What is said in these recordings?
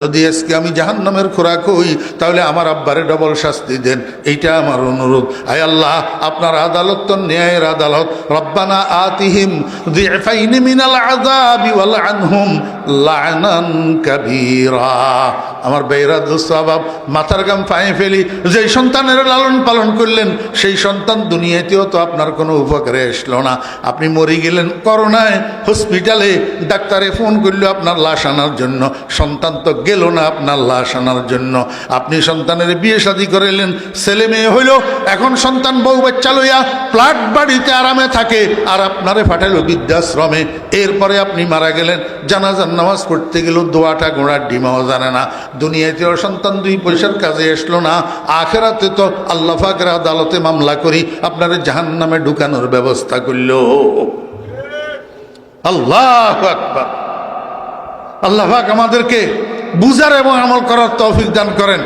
যদি আজকে আমি জাহান্নামের খোরাক হই তাহলে আমার আব্বারে ডবল শাস্তি দেন, এইটা আমার অনুরোধ। আয় আল্লাহ, আপনার আদালত তো ন্যায়ের আদালত। রব্বানা আতিহিম যিফাইনি মিনাল আযাবি ওয়াল আনহুম লা'নান কাবীরা। আমার বেয়রা দুঃস্বভাব, মাথার গাম পায়ে ফেলি, যেই সন্তানের লালন পালন করলেন সেই সন্তান দুনিয়াতেও তো আপনার কোনো উপকারে আসলো না। আপনি মরে গেলেন করোনায়, হসপিটালে ডাক্তারে ফোন করলো আপনার লাশ আনার জন্য, সন্তান তো গেল না আপনার লাশ আনার জন্য। আপনি সন্তানের বিয়ে শাদী করাইলেন, ছেলে মেয়ে হইল, এখন সন্তান বউ বাচ্চা লইয়া ফ্ল্যাট বাড়িতে আরামে থাকে, আর আপনারে পাঠাইল বৃদ্ধাশ্রমে। এরপরে আপনি মারা গেলেন, জানাজার নামাজ পড়তে গেল, দোয়াটা গোড়ার ডিমাও জানে না। দুনিয়াতেও সন্তান দুই পয়সার কাজে আসলো না, আখেরাতে তো আল্লাহ পাকের আদালতে মামলা করি আপনারে জাহান্নামে ঢুকানোর ব্যবস্থা করল। আল্লাহু আকবার। আল্লাহ পাক আমাদেরকে বুঝার এবং আমল করার তৌফিক দান করেন।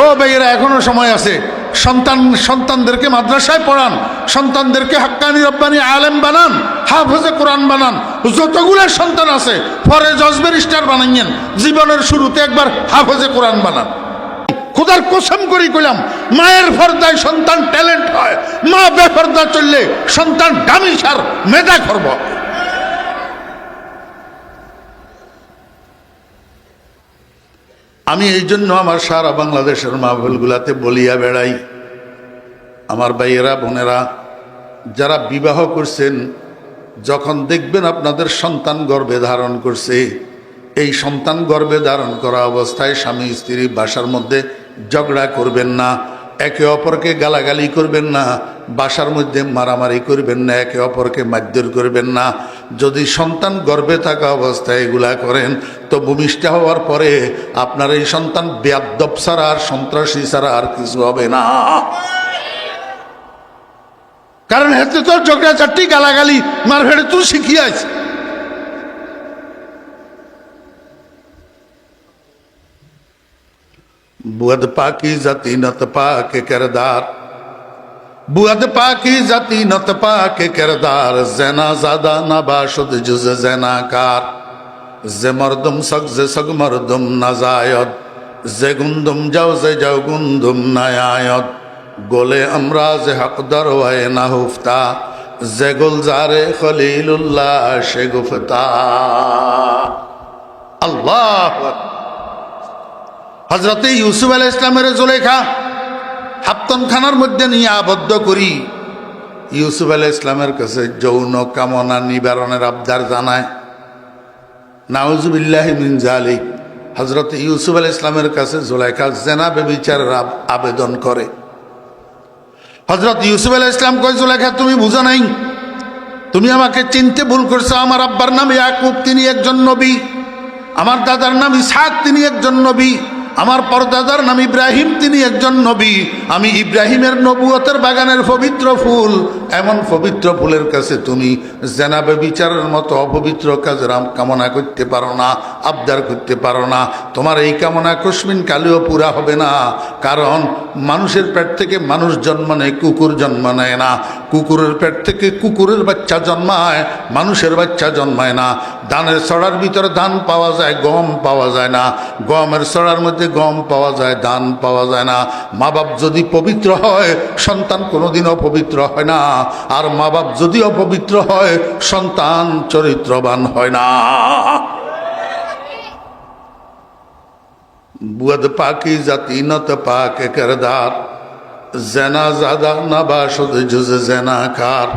ও ভাইয়েরা, এখনো সময় আছে। সন্তানদেরকে মাদ্রাসায় পড়ান, সন্তানদেরকে হাক্কানি রব্বানি আলেম বানান, হাফেজে কোরআন বানান। যতগুলো সন্তান আছে পরে জজ ব্যারিস্টার বানাইয়েন, জীবনের শুরুতে একবার হাফেজে কোরআন বানান। খোদার কসম করি কইলাম, মায়ের পর্দায় সন্তান ট্যালেন্ট হয়, মা বেপর্দা চললে সন্তান ডামিসার মেধা করব। আমি এই জন্য আমার সারা বাংলাদেশের মাহফিলগুলাতে বলিয়া বেড়াই, আমার ভাইয়েরা বোনেরা যারা বিবাহ করছেন, যখন দেখবেন আপনাদের সন্তান গর্ভে ধারণ করছে, এই সন্তান গর্ভে ধারণ করা অবস্থায় স্বামী স্ত্রী বাসার মধ্যে ঝগড়া করবেন না, একে অপরকে গালাগালি করবেন না, বাসার মধ্যে মারামারি করবেন না, একে অপরকে মারধর করবেন না। যদি সন্তান গর্ভে থাকা অবস্থায় এগুলা করেন তো ভূমিষ্ঠ হওয়ার পরে আপনার এই সন্তান বেয়াদ্দব ছাড়া আর সন্ত্রাসী ছাড়া আর কিছু হবে না। কারণ হেতে তোর ঝগড়া চারটি গালাগালি মারফেড়ে তুই শিখিয়াছ। বুয়াদ পাকি জাতি নত পাকে কিরদার, বুয়াদ পাকি জাতি নত পাকে কিরদার, জেনা জাদা নাবাশুদ জুজ জেনাকার, যে মরদুম সগ যে সগ মরদুম নাজায়দ, যে গুন্দুম যাও যে যাও গুন্দুম নায়ায়দ, গোলে আমরা যে হকদার ওয়ে না হুফতা, যে গুলজারে খলিলুল্লাহ সে গুফতা। আল্লাহ। হযরতে ইউসুফ আলাইহিস সালামের জুলেখা হাপ্তনখানার মধ্যে নিয়ে আবদ্ধ করি ইউসুফ আলাইহিস সালামের কাছে যৌন কামনা নিবারণের আবদার জানায়। নাউজুবিল্লাহি মিন যালিক। হযরতে ইউসুফ আলাইহিস সালামের কাছে জুলেখা জিনা ব্যভিচারের আবেদন করে। হযরত ইউসুফ আলাইহিস সালাম কয়, জুলেখা তুমি বুঝো নাই, তুমি আমাকে চিনতে ভুল করছো। আমার আব্বার নাম ইয়াকুব, তিনি একজন নবী। আমার দাদার নাম ইসহাক, তিনি একজন নবী। আমার পরদাদার নাম ইব্রাহিম, তিনি একজন নবী। আমি ইব্রাহিমের নবুয়তের বাগানের পবিত্র ফুল, এমন পবিত্র ফুলের কাছে তুমি জেনাবে বিচারের মতো অপবিত্র কাজের কামনা করতে পারো না, আবদার করতে পারো না। তোমার এই কামনা কসমিন কালেও পুরা হবে না। কারণ মানুষের পেট থেকে মানুষ জন্ম নেয়, কুকুর জন্ম নেয় না। কুকুরের পেট থেকে কুকুরের বাচ্চা জন্মায়, মানুষের বাচ্চা জন্মায় না। ধানের ছড়ার ভিতরে ধান পাওয়া যায়, গম পাওয়া যায় না। গমের ছড়ার মধ্যে গম পাওয়া যায়, ধান পাওয়া যায় না। মা বাপ যদি পবিত্র হয়, সন্তান কোনোদিন অপবিত্র হয় না। আর মা বাপ যদি অপবিত্র হয়, সন্তান চরিত্রবান হয় না। বুয়াদ পাকি জাতি নত পাকে কিরদার, জেনা জাদা নাবাশুদ জুজ জেনাকার,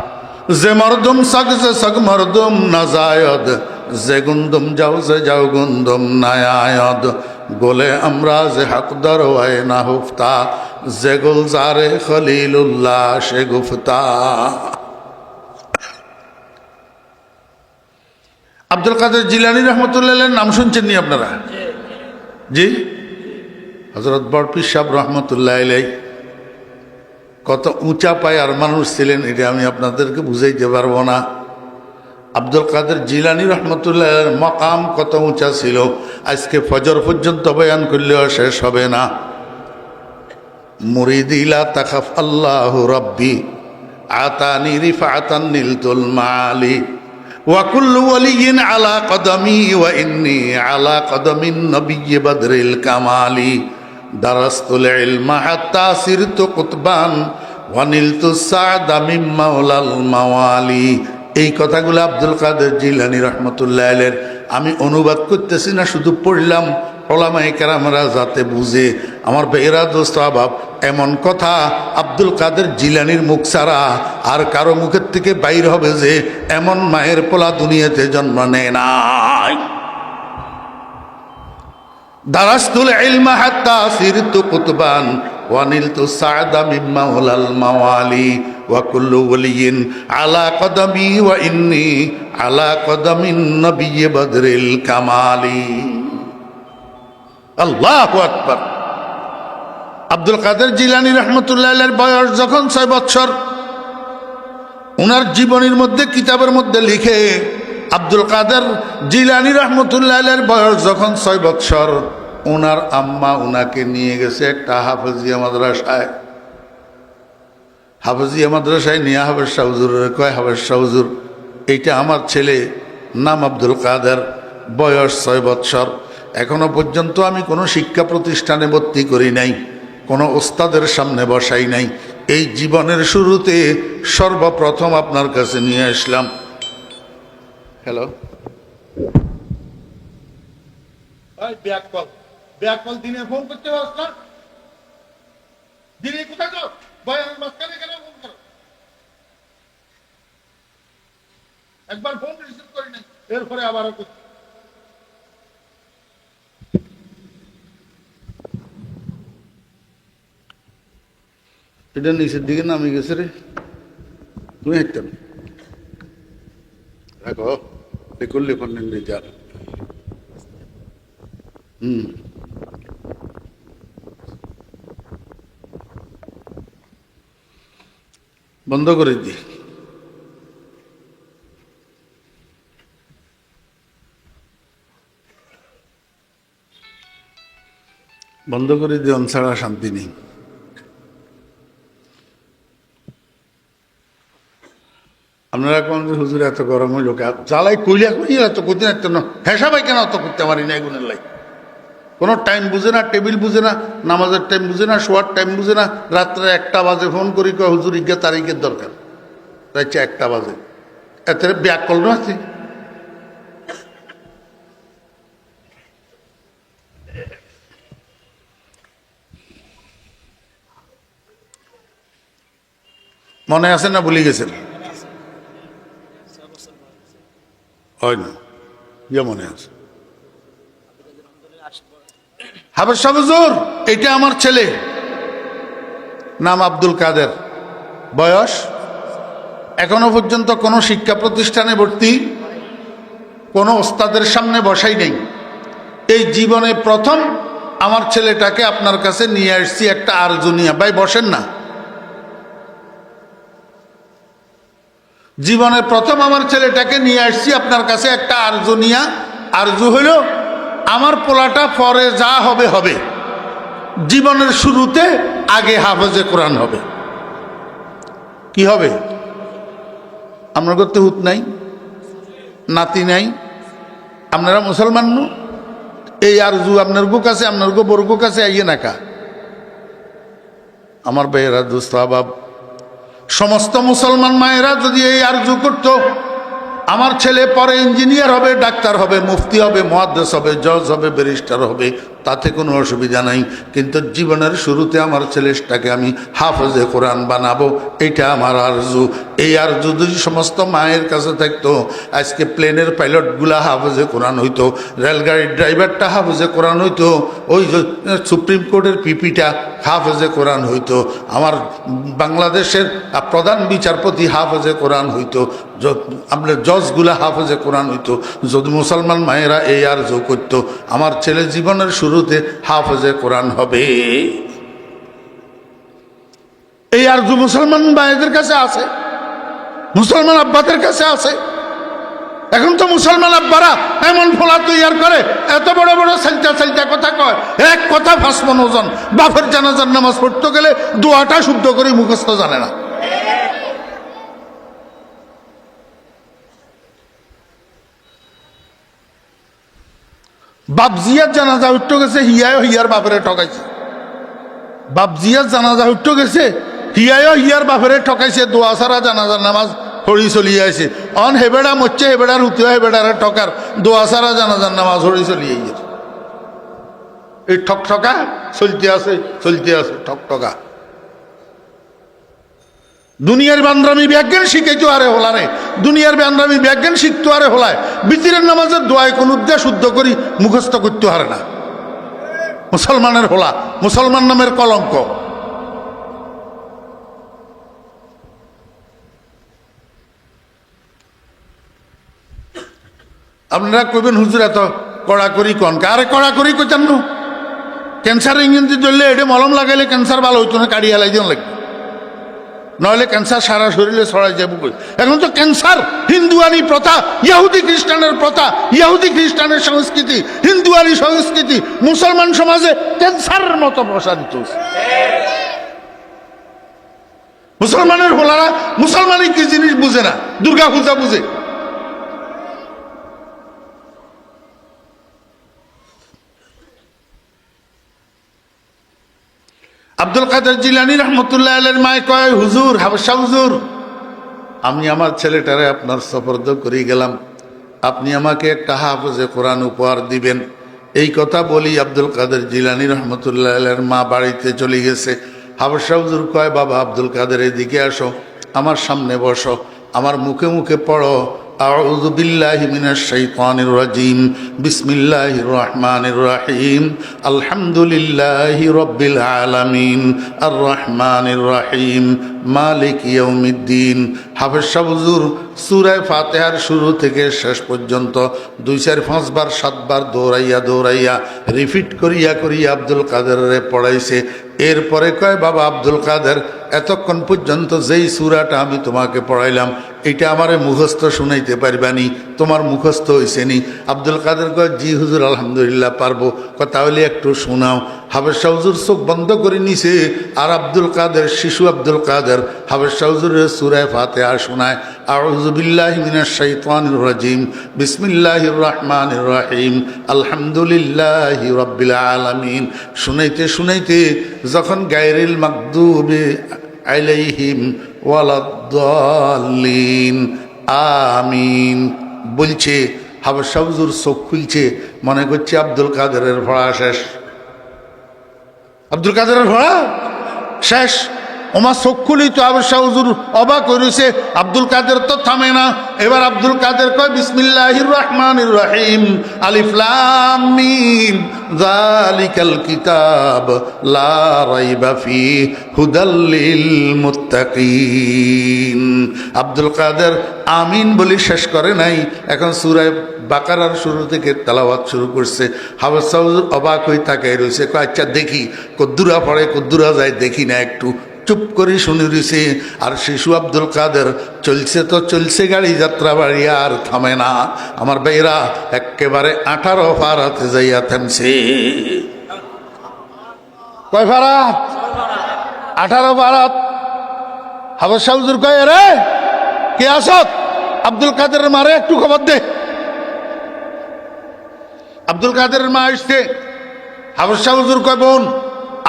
যে মরদুম সগ যে সগ মরদুম নাজায়দ, যে গুন্দুম যাও যে যাও গুন্দুম নায়ায়দ, গোলে আমরা যে হকদার ওয়ে না হুফতা, যে গুলজারে খলিলুল্লাহ সে গুফতা। আব্দুল কাদের জিলানী রহমতুল্লাহ নাম শুনছেন নি আপনারা? জি। হযরত বড় পীর সাহেব রহমতুল্লাহ আলাইহি কত উঁচা পায়ার মানুষ ছিলেন, এটা আমি আপনাদেরকে বুঝাইতে পারবো না। আব্দুল কাদের জিলানী রহমতুল্লাহের মকাম কত উঁচা ছিল, আজকে ফজর পর্যন্ত বয়ান করলেও শেষ হবে না। মুরিদি লা তাখাফ আল্লাহু রাব্বি আতানি রিফাতান নিলতুল মালি, ওয়া কুল্লু ওয়ালিয়িন আলা কদমি ওয়া ইন্নী আলা কদমিন নবিয়্যি বদরিল কামালি দারাস্তুল ইলমা হাত্তা সিরতু কুতবান ওয়া নিলতু সা'দা মিন মাওলাল মাওয়ালি। এই কথাগুলো আব্দুল কাদের জিলানী রাহমাতুল্লাহ আলাইহির আমি অনুবাদ করতেছি না, শুধু পড়লাম ওলামায়ে কেরামরা যাতে বুঝে। আমার বেরা দোস্ত আবাব, এমন কথা আব্দুল কাদের জিলানীর মুখ ছাড়া আর কারো মুখের থেকে বাইর হবে যে এমন মায়ের পোলা দুনিয়াতে জন্ম নেয় নাই। দারাস্তুল ইলমা হাত্তা সিরতু কুতবান ওয়া নিলতু সা'দা মিন মাওলাল মাওয়ালি ওয়া কুল্লু ওয়ালিয়িন আলা কদমি ওয়া ইন্নী আলা কদমিন নবিয়্যি বদরিল কামালি। আল্লাহু আকবার। আব্দুল কাদের জিলানী রাহমাতুল্লাহ আলাইহির বয়স যখন 6 বছর, ওনার জীবনীর মধ্যে কিতাবের মধ্যে লিখে আব্দুল কাদের জিলানী রাহমাতুল্লাহ আলাইহির বয়স যখন 6 বছর, ওনার আম্মা ওনাকে নিয়ে গেছে একটা হাফেজিয়া মাদ্রাসায়। হাফেজিয়া মাদ্রাসায় নিয়ে হাফেজ শাহ হুজুরের কয়, হাফেজ শাহ হুজুর, এইটা আমার ছেলে, নাম আব্দুল কাদের, বয়স 6 বছর, এখনো পর্যন্ত আমি কোনো শিক্ষা প্রতিষ্ঠানে ভর্তি করি নাই, কোনো ওস্তাদের সামনে বসাই নাই, এই জীবনের শুরুতে সর্বপ্রথম আপনার কাছে নিয়ে আসলাম। হ্যালো, ব্যাকল দিনে ফোন করতে পারছ না? দিনে কোথায় যাও? বয়ানের মাঝখানে কেন ফোন করো? একবার ফোন রিসিভ করি নাই, এরপরে আবারও করছি। এটা নিচের দিকে নামে গেছে রে, তুমি হাঁটতাম রাখো করলে ফোন যার বন্ধ করে দি। বন্ধ করে দিয়ে ছাড়া শান্তি নেই। আপনারা কোন হুজুর এত গরম হইল, জ্বালাই কইলা কইলা এত করতে না, হেসা ভাই কেন অত করতে পারি না? এগুনের লাই কোনো টাইম বুঝে না, টেবিল বুঝে না, নামাজের টাইম বুঝে না, শোয়ার টাইম বুঝে না। রাত্রে 1টা বাজে ফোন করি, কয় হুজুর ইজ্ঞা তারিখের দরকার, রাইছে 1টা বাজে। এত ব্যাক কল না আছে। মনে আছে না ভুলে গেছেন? হয় না, ইয়ে মনে আছে। হাফেজ শাহ হুজুর, এটা আমার ছেলে, নাম আব্দুল কাদের, বয়স এখনো পর্যন্ত কোনো শিক্ষা প্রতিষ্ঠানে ভর্তি, কোনো ওস্তাদের সামনে বসাই নেই, এই জীবনে প্রথম আমার ছেলেটাকে আপনার কাছে নিয়ে আসছি একটা আরজু নিয়ে। ভাই বসেন না। জীবনে প্রথম আমার ছেলেটাকে নিয়ে আসছি আপনার কাছে একটা আরজু নিয়া। আরজু হইল আমার পোলাটা পরে যা হবে হবে, জীবনের শুরুতে আগে হাফেজে কোরআন হবে। কি হবে? আপনার করতে হুত নাই, নাতি নাই, আপনারা মুসলমান নু, এই আরজু আপনার গো কাছে, আপনার গো বর্গ কাছে আইয়ে নাকা। আমার ভাইয়েরা দোস্ত আবাব, সমস্ত মুসলমান মায়েরা যদি এই আরজু করতো, আমার ছেলে পরে ইঞ্জিনিয়ার হবে, ডাক্তার হবে, মুফতি হবে, মুহাদ্দিস হবে, জজ হবে, ব্যারিস্টার হবে, তাতে কোনো অসুবিধা নাই। কিন্তু জীবনের শুরুতে আমার ছেলেটাকে আমি হাফেজে কোরআন বানাবো, এটা আমার আরজু। এই আরজু যদি সমস্ত মায়ের কাছে থাকতো, আজকে প্লেনের পাইলটগুলা হাফেজে কোরআন হইতো, রেলগাড়ির ড্রাইভারটা হাফেজে কোরআন হইতো, ওই সুপ্রিম কোর্টের পিপিটা হাফেজে কোরআন হইতো, আমার বাংলাদেশের প্রধান বিচারপতি হাফেজে কোরআন হইতো, আপনার জজগুলা হাফেজে কোরআন হইতো। যদি মুসলমান মায়েরা এই আরজু করতো, আমার ছেলে জীবনের শুরুতে হাফেজে কোরআন হবে। এই আরজু মুসলমান ভাইদের কাছে আছে, মুসলমান আব্বাদের কাছে আছে। এখন তো মুসলমান আব্বারা এমন ফোলা তৈয়ার করে, এত বড় বড় সালটা সালটা কথা কয়, এক কথা ভাসমন ওজন। বাপের জানাজার নামাজ পড়তে গেলে দোয়াটা শুদ্ধ করে মুখস্থ জানে না। বাপজিয়ার জানাজা উঠতে গেছে, হিয়ায় হিয়ার বাপেরে ঠকাইছে। বাপজিয়ার জানাজা উঠতে গেছে, হিয়ায় হিয়ার বাপেরে ঠকাইছে। দোয়া সারা জানাজার নামাজ হরি চলিয়ে আছে। অন হেবেড়া মরছে, হেবেড়ার উঠিও হেবেড়ারে ঠকার, দোয়া সারা জানাজার নামাজ হরি চলিয়ে গেছে। এই ঠকঠকা চলতে আছে, চলতে আছে ঠকঠকা। দুনিয়ার বান্দ্রামি ব্যাজ্ঞান শিখাইতো আরে হলারে, দুনিয়ার বান্দ্রামি ব্যাজ্ঞান শিখতো আরে হলায়। বিতিরের নামাজের দোয়ায় কোন উদ্দেশ্য শুদ্ধ করি মুখস্থ করতে হারে না। মুসলমানের হোলা, মুসলমান নামের কলঙ্ক। আপনারা কইবেন হুজুর এত কড়াকড়ি কন, আরে কড়াকড়ি কইতেন না। ক্যান্সার ইঞ্জিনটি ধরলে এটা মলম লাগাইলে ক্যান্সার ভালো হইতো না, কাড়ি হেলাই দিন লাগবে, নইলে ক্যান্সার সারা শরীরে ছড়াই যাব। এখন তো ক্যান্সার হিন্দুয়ানি প্রথা, ইহুদি খ্রিস্টানের প্রথা, ইহুদি খ্রিস্টানের সংস্কৃতি, হিন্দুয়ানি সংস্কৃতি মুসলমান সমাজে ক্যান্সারের মতো প্রসারিত। মুসলমানের হোলারা মুসলমানই কি জিনিস বুঝে না, দুর্গা পূজা বুঝে। আব্দুল কাদের জিলানী রহমতুল্লাহ আলাইহির মায় কয়, হুজুর, হাবশা হুজুর, আমি আমার ছেলেটারে আপনার সফরদ করে গেলাম, আপনি আমাকে একটা হাফেজে কোরআন উপহার দিবেন। এই কথা বলি আব্দুল কাদের জিলানী রহমতুল্লাহ আলাইহির মা বাড়িতে চলে গেছে। হাবশা হুজুর কয়, বাবা আব্দুল কাদের এদিকে আসো, আমার সামনে বসো, আমার মুখে মুখে পড়ো, আউযু বিল্লাহি মিনাশ শাইতানির রাজিম, বিসমিল্লাহির রহমানির রহিম, আলহামদুলিল্লাহি রাব্বিল আলামিন, আর রহমানির রহিম, মালিক ইয়াউমিদ্দিন। হাফেজ সাহেব হুজুর সূরা ফাতিহার শুরু থেকে শেষ পর্যন্ত 2, 4, 5 বার 7 বার দৌড়াইয়া দৌড়াইয়া রিপিট করিয়া করিয়া আব্দুল কাদেরে পড়াইছে। এরপরে কয়, বাবা আব্দুল কাদের, এতক্ষণ পর্যন্ত যেই সূরাটা আমি তোমাকে পড়াইলাম এটা আমারে মুখস্থ শুনাইতে পারবানি? তোমার মুখস্থ হইছে নি? আব্দুল কাদের কয়, জি হুজুর আলহামদুলিল্লাহ পারবো। তাহলে একটু শোনাও। হাফেজ শাহ হুজুর চোখ বন্ধ করে নিছে, আর আব্দুল কাদের, শিশু আব্দুল কাদের হাফেজ শাহ হুজুরের সূরা ফাতিহা শোনায়, আউযু বিল্লাহি মিনাশ শাইতানির রাজিম, বিসমিল্লাহির রহমানির রহিম, আলহামদুলিল্লাহি রাব্বিল আলামিন। শুনাইতে শুনাইতে যখন গায়রিল মাগদুবি আলাইহিম ওয়ালাদ-দাল্লিন আমিন বলছে, হাফেজ শাহ হুজুর চোখ খুলছে, মনে করছে আব্দুল কাদেরের পড়া শেষ। আব্দুল কাদেরের পড়া শেষ। ওমা চোখ খুলি তো হাফেজ শাহ হুজুর অবাক করেছে। আব্দুল কাদের তো থামে না। এবার আব্দুল কাদের কয়, বিসমিল্লাহির রহমানির রহিম, আলিফ লাম মিম, যালিকাল কিতাব লা রাইবা ফীহি হুদাল লিল মুত্তাকিন। আব্দুল কাদের আমিন বলি শেষ করে নাই, এখন সূরা বাকারার শুরু থেকে তেলাওয়াত শুরু করছে। হাফেজ শাহ হুজুর অবাক হয়ে তাকাই রয়েছে, কয় আচ্ছা দেখি কদ্দুরা পড়ে কদ্দুরা যায়, দেখি না একটু। চুপ করে শুনে রয়েছে। আর শিশু আব্দুল কাদের চলছে তো চলছে গাড়ি যাত্রা বাড়ি, আর থামে না। আমার ভাইরা একেবারে 18 ফারাতে যাইয়া থামছে। কয় ফারাত? 18 ফারাত। হাফেজ শাহ হুজুর কয়, রে কে আসত? আব্দুল কাদেরের মারে একটু খবর দে। আব্দুল কাদেরের মা আসছে। হাফেজ শাহ হুজুর কয়, বোন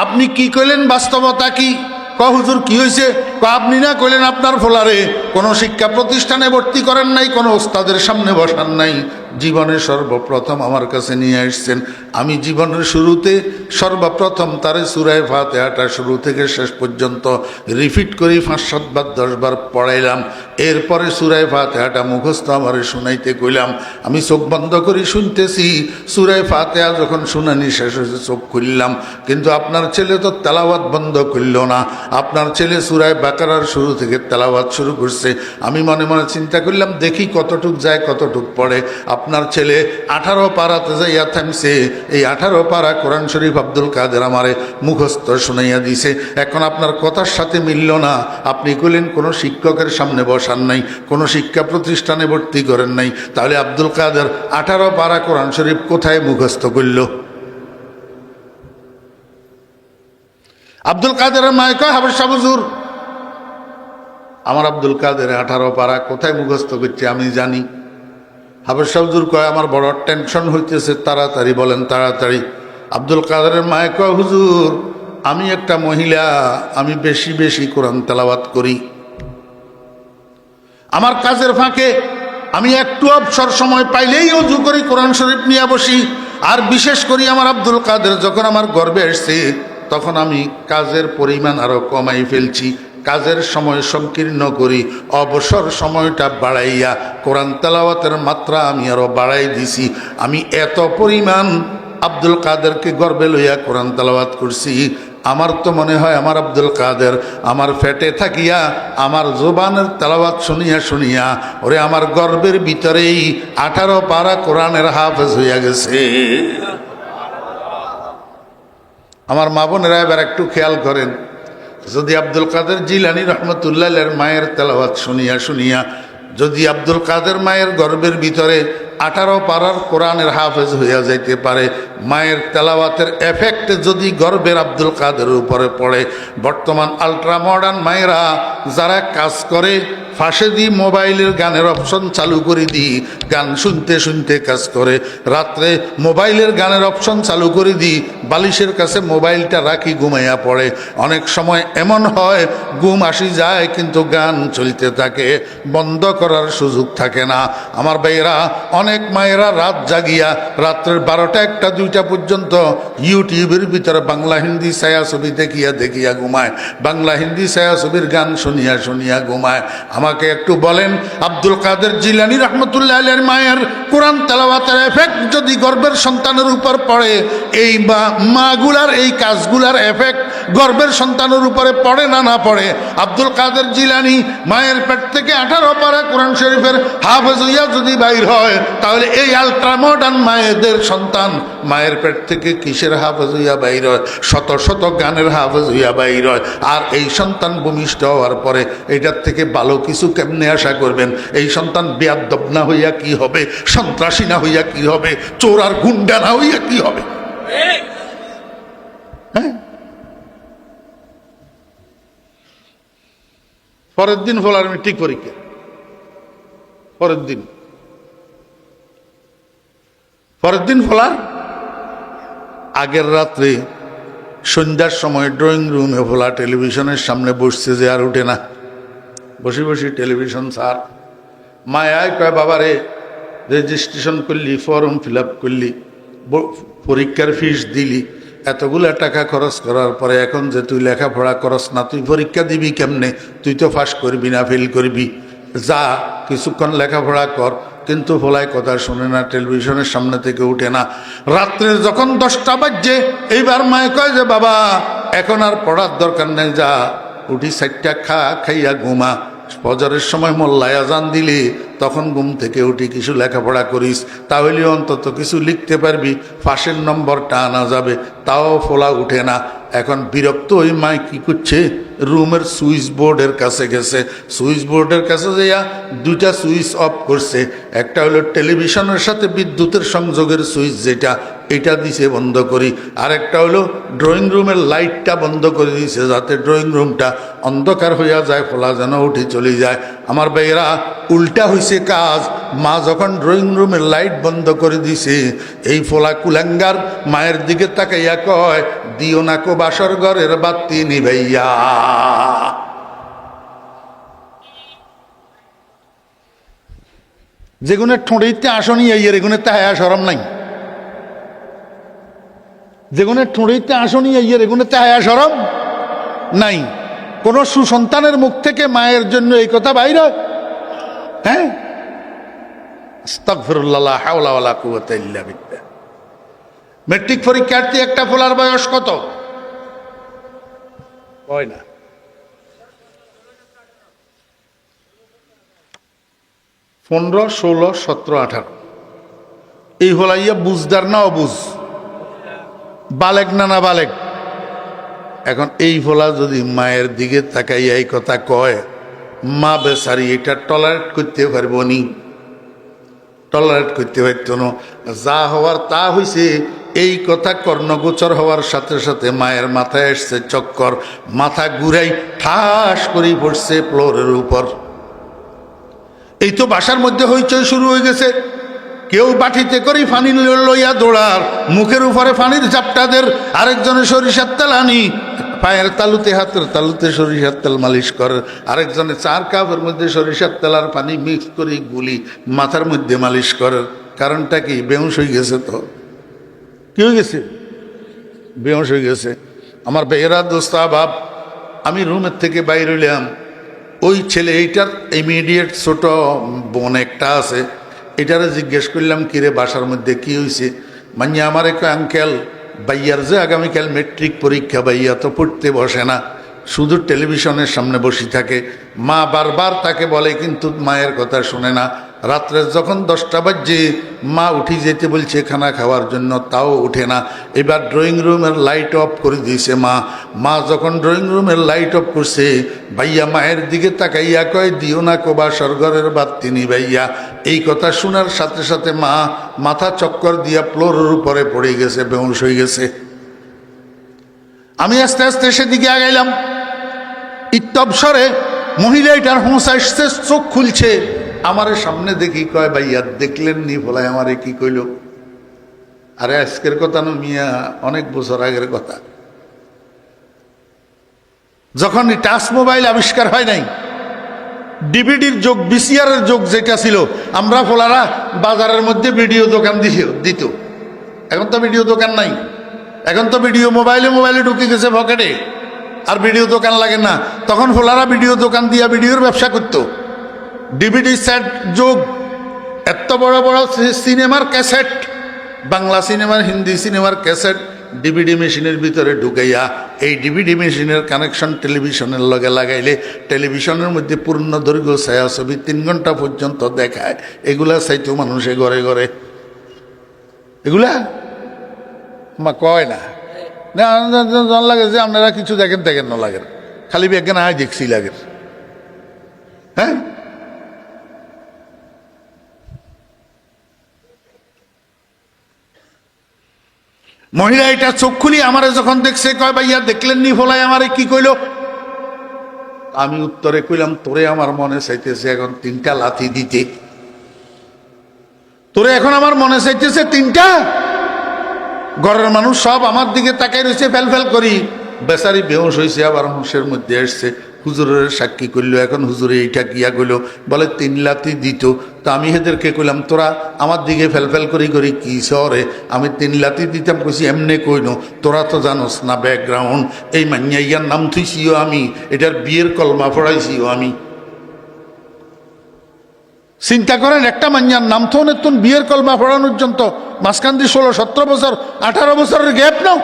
আপনি কি কইলেন, বাস্তবতা কি? কয় হুজুর কি হয়েছে? কয় আপনি না কইলেন আপনার ফোলারে কোনো শিক্ষা প্রতিষ্ঠানে ভর্তি করেন নাই, কোনো ওস্তাদের সামনে বসান নাই, জীবনে সর্বপ্রথম আমার কাছে নিয়ে আসছেন। আমি জীবনের শুরুতে সর্বপ্রথম তারে সূরা ফাতিহাটা শুরু থেকে শেষ পর্যন্ত রিপিট করি 5-7 বার 10 বার পড়াইলাম। এরপরে সূরা ফাতিহাটা মুখস্থ আমারে শুনাইতে কইলাম। আমি চোখ বন্ধ করে শুনতেছি। সূরা ফাতিহা যখন শুনানি শেষ হয়েছে চোখ খুললাম, কিন্তু আপনার ছেলে তো তেলাওয়াত বন্ধ করল না। আপনার ছেলে সূরা বাকারার শুরু থেকে তেলাওয়াত শুরু করছে। আমি মনে মনে চিন্তা করলাম, দেখি কতটুক যায় কতটুক পড়ে। আপনার ছেলে 18 পারাতে যাইয়া থামছে। এই 18 পারা কোরআন শরীফ আব্দুল কাদের আমারে মুখস্থ শুনাইয়া দিছে। এখন আপনার কথার সাথে মিলল না। আপনি কইলেন কোনো শিক্ষকের সামনে বসান নাই, কোনো শিক্ষা প্রতিষ্ঠানে ভর্তি করেন নাই, তাহলে আব্দুল কাদের 18 পারা কোরআন শরীফ কোথায় মুখস্থ করল? আব্দুল কাদেরের মায় কয়, হাফেজ শাহ হুজুর আমার আব্দুল কাদের 18 পারা কোথায় মুখস্থ করছে আমি জানি। হাফেজ সাহেব হুজুর কয় আমার বড় টেনশন হইতেছে, তাড়াতাড়ি বলেন তাড়াতাড়ি। আব্দুল কাদেরের মায়ে কয় হুজুর আমি একটা মহিলা, আমি বেশি বেশি কোরআন তেলাওয়াত করি, আমার কাজের ফাঁকে আমি একটু অবসর সময় পাইলেই অজু করি, কোরআন শরীফ নিয়ে বসি। আর বিশেষ করি আমার আব্দুল কাদের যখন আমার গর্বে এসছে তখন আমি কাজের পরিমাণ আরো কমাই ফেলছি, কাজের সময় সংকীর্ণ করি, অবসর সময়টা বাড়াইয়া কোরআন তেলাওয়াতের মাত্রা আমি আরো বাড়াই দিছি। আমি এত পরিমাণ আব্দুল কাদেরকে গর্বে লইয়া কোরআন তেলাওয়াত করছি। আমার তো মনে হয় আমার আব্দুল কাদের আমার ফেটে থাকিয়া আমার জোবানের তেলাওয়াত শুনিয়া শুনিয়া ওরে আমার গর্বের ভিতরেই 18 পারা কোরআনের হাফেজ হইয়া গেছে। আমার মা বোনেরা এবার একটু খেয়াল করেন, যদি আব্দুল কাদের জিলানী রহমতুল্লাহ এর মায়ের তেলাওয়াত শুনিয়া শুনিয়া যদি আব্দুল কাদের মায়ের গর্বের ভিতরে 18 পারার কোরআনের হাফেজ হইয়া যাইতে পারে, মায়ের তেলাওয়াতের এফেক্ট যদি গর্বের আব্দুল কাদের উপরে পড়ে, বর্তমান আলট্রা মডার্ন মায়েরা যারা কাজ করে ফাঁসে দি মোবাইলের গানের অপশন চালু করে দিই, গান শুনতে শুনতে কাজ করে, রাত্রে মোবাইলের গানের অপশন চালু করে দিই, বালিশের কাছে মোবাইলটা রাখি, ঘুমাইয়া পড়ে। অনেক সময় এমন হয় ঘুম আসি যায় কিন্তু গান চলতে থাকে, বন্ধ করার সুযোগ থাকে না। আমার ভাইয়েরা, অনেক মায়েরা রাত জাগিয়া রাত্রের 12টা 1টা 2টা পর্যন্ত ইউটিউবের ভিতরে বাংলা হিন্দি ছায়াছবি দেখিয়া দেখিয়া ঘুমায়, বাংলা হিন্দি ছায়াছবির গান শুনিয়া শুনিয়া ঘুমায়। আমাকে একটু বলেন, আব্দুল কাদের জিলানী রহমতুল্লাহ আলাইহির মায়ের কোরআন তেলাওয়াতের এফেক্ট যদি গর্ভের সন্তানের উপর পড়ে, এই মাগুলার এই কাজগুলার এফেক্ট গর্ভের সন্তানের উপরে পড়ে না না পড়ে? আব্দুল কাদের জিলানী মায়ের পেট থেকে 18 পারা কোরআন শরীফের হাফেজ হইয়া যদি বাইর হয়, তাহলে এই আলট্রা মডার্ন মায়েদের সন্তান মায়ের পেট থেকে কিসের হাফেজ হইয়া বাইর হয়? শত শত গানের হাফেজ হইয়া বাইর হয়। আর এই সন্তান ভূমিষ্ঠ হওয়ার পরে এটার থেকে ভালো কিছু কেমনে আশা করবেন? এই সন্তান বেয়াদ্দব না হইয়া কি হবে? সন্ত্রাসী না হইয়া কি হবে? চোর আর গুন্ডা না হইয়া কি হবে? হ্যাঁ, পরের দিন ফলার মেট্রিক পরীক্ষা, পরের দিন ফলার আগের রাত্রে সন্ধ্যার সময় ড্রয়িং রুমে ফোলা টেলিভিশনের সামনে বসছে, যে আর উঠে না, বসে বসে টেলিভিশন স্যার। মায়ায় কয় বাবারে রেজিস্ট্রেশন করলি, ফর্ম ফিল আপ করলি, পরীক্ষার ফিস দিলি, এতগুলা টাকা খরচ করার পরে এখন যে তুই লেখাপড়া করস না, তুই পরীক্ষা দিবি কেমনে? তুই তো পাস করবি না, ফেল করবি, যা কিছুক্ষণ লেখাপড়া কর। কিন্তু ফলায় কথা শুনে না, টেলিভিশনের সামনে থেকে উঠে না। রাত্রে যখন 10টা বাজছে, এইবার মায়ে কয় যে বাবা এখন আর পড়ার দরকার নেই, যা উঠি 4টা খাইয়া ঘুমা, ফজরের সময় মোল্লায় আজান দিলি তখন ঘুম থেকে উঠি কিছু লেখাপড়া করিস, তাহলে অন্তত কিছু লিখতে পারবি, ফাঁসের নম্বরটা আনা যাবে। তাও ফোলা উঠে না। এখন বিরক্ত ওই মায় কি করছে, রুমের সুইচ বোর্ডের কাছে গেছে, সুইচ বোর্ডের কাছে যাইয়া 2টা সুইচ অফ করছে। একটা হলো টেলিভিশনের সাথে বিদ্যুতের সংযোগের সুইচ, যেটা এটা দিছে বন্ধ করি, আর একটা হলো ড্রয়িং রুমের লাইটটা বন্ধ করে দিয়েছে, যাতে ড্রয়িং রুমটা অন্ধকার হইয়া যায়, ফোলা যেন উঠে চলে যায়। আমার ভাইয়েরা, উল্টা হয়েছে কাজ। মা যখন ড্রয়িং রুমের লাইট বন্ধ করে দিছে, এই ফোলা কুলাঙ্গার মায়ের দিকে তাকাইয়া কয়, দিও না কো বাসর ঘরের বাতি নিভাইয়া। যেগুনের ঠোঁটেইতে আসনি আইয়ের এগুনের তাহায়া সরম নাই, যেগুনের ঠোঁটেইতে আসনি আইয়ের এগুনের তাহায়া সরম নাই। কোন সুসন্তানের মুখ থেকে মায়ের জন্য এই কথা বাইর হয়? হ্যাঁ, আস্তাগফিরুল্লাহ, লা হাওলা ওয়ালা কুওয়াতা ইল্লা বিল্লাহ। মেট্রিক পরীক্ষার্থী একটা ফোলার বয়স কত? হয় না, 15, 16, 17, 18 এই হলাইয়া বুঝদার না অবুঝ, বালেক না না বালেক। এখন এই ফোলা যদি মায়ের দিকে তাকাইয়া এই কথা কয়, মা বেচারি এটা টলারেট করতে পারবো নি? টলারেট করতে পারত না। যা হওয়ার তা হইছে। এই কথা কর্ণগোচর হওয়ার সাথে সাথে মায়ের মাথায় এসছে চক্কর, মাথা ঘুরাই ঠাস করে পড়ছে ফ্লোরের উপর। এই তো বাসার মধ্যে হইচই শুরু হয়ে গেছে। কেউ বাটিতে করি পানি লইয়া দৌড়ার, মুখের উপরে পানির ঝাপটাদের, আরেকজনে সরিষার তেল আনি পায়ের তালুতে হাতের তালুতে সরিষার তেল মালিশ করে, আরেকজনে 4 কাপের মধ্যে সরিষার তেল আর পানি মিক্স করে গুলি মাথার মধ্যে মালিশ করে। কারণটা কি? বেহুশ হয়ে গেছে। তো কি হয়ে গেছে? বেহুশ হয়ে গেছে। আমার বেহরা দোস্ত বাপ, আমি রুমের থেকে বাইর হইলাম, ওই ছেলে এইটার ইমিডিয়েট ছোট বোন একটা আছে, এটারে জিজ্ঞেস করলাম কিরে বাসার মধ্যে কি হয়েছে? মানে আমার এক আঙ্কেল ভাইয়ার যে আগামীকাল মেট্রিক পরীক্ষা, ভাইয়া তো পড়তে বসে না, শুধু টেলিভিশনের সামনে বসে থাকে। মা বারবার তাকে বলে কিন্তু মায়ের কথা শুনে না। রাত্রে যখন 10টা বাজে মা উঠি যেতে বলছে খানা খাওয়ার জন্য, তাও উঠে না। এবার ড্রয়িং রুমের লাইট অফ করে দিয়েছে মা যখন ড্রয়িং রুমের লাইট অফ করছে, ভাইয়া মায়ের দিকে তাকাইয়া কয় দিও না কোবা স্বর্গরের বাতি নি ভাইয়া। এই কথা শোনার সাথে সাথে মা মাথা চক্কর দিয়া ফ্লোরের উপরে পড়ে গেছে, বেহুশ হয়ে গেছে। আমি আস্তে আস্তে সেদিকে আগাইলাম। ইত্যবসরে মহিলা এটার হোঁশ আসছে, চোখ খুলছে, আমারে সামনে দেখি কয় ভাইয়া দেখলেন নি বলায় আমারে কি কইল? আরে আজকের কথা না মিয়া, অনেক বছর আগের কথা, যখন টাচ মোবাইল আবিষ্কার হয় নাই, ডিভিডির যুগ, বিসিআরের যুগ যেটা ছিল, আমরা ফোলারা বাজারের মধ্যে ভিডিও দোকান দিত। এখন তো ভিডিও দোকান নাই, এখন তো ভিডিও মোবাইলে ঢুকে গেছে পকেটে, আর ভিডিও দোকান লাগে না। তখন ফোলারা ভিডিও দোকান দিয়া ভিডিওর ব্যবসা করত। ডিভিডি সেট যুগ, এত বড় বড় সিনেমার ক্যাসেট, বাংলা সিনেমার, হিন্দি সিনেমার ক্যাসেট ডিভিডি মেশিনের ভিতরে ঢুকাইয়া, এই ডিভিডি মেশিনের কানেকশন টেলিভিশনের লগে লাগাইলে টেলিভিশনের মধ্যে পূর্ণ দৈর্ঘ্য ছায়াছবি 3 ঘন্টা পর্যন্ত দেখায়। এগুলা চাইতো মানুষে ঘরে ঘরে, এগুলা মা কয় না লাগে যে আপনারা কিছু দেখেন না লাগেন, খালি বিজ্ঞান আয় দেখছি লাগে। হ্যাঁ, মহিলা এটা চোখ খুলি আমারে যখন দেখছে কয় ভাইয়া দেখলেন নি ফলাই আমারে কি কইল? আমি উত্তরে কইলাম তোরে আমার মনে চাইতেছে এখন 3টা লাথি দিতে, তোরে এখন আমার মনে চাইতেছে 3টা। ঘরের মানুষ সব আমার দিকে তাকাই রয়েছে, ফেল করি। বেচারি বেহুশ হয়েছে, আবার হুঁশের মধ্যে আসছে। হুজুরের সাক্ষী করলো, এখন হুজুরে এইটা কিয়া কইল, বলে 3 লাথি দিত। তো আমি এদেরকে কইলাম তোরা আমার দিকে ফেল করি কি শহরে আমি 3 লাথি দিতাম? কইছি এমনি কইনো, তোরা তো জানোস না ব্যাকগ্রাউন্ড। এই মাইয়াইয়ার নাম থুইছিও আমি, এটার বিয়ের কলমা পড়াইছিও আমি। চিন্তা করেন, একটা মাইয়ার নাম তো নতুন বিয়ের কলমা পড়ানোর জন্য মাঝখান দিয়ে 16-17 বছর 18 বছরের গ্যাপ নাও।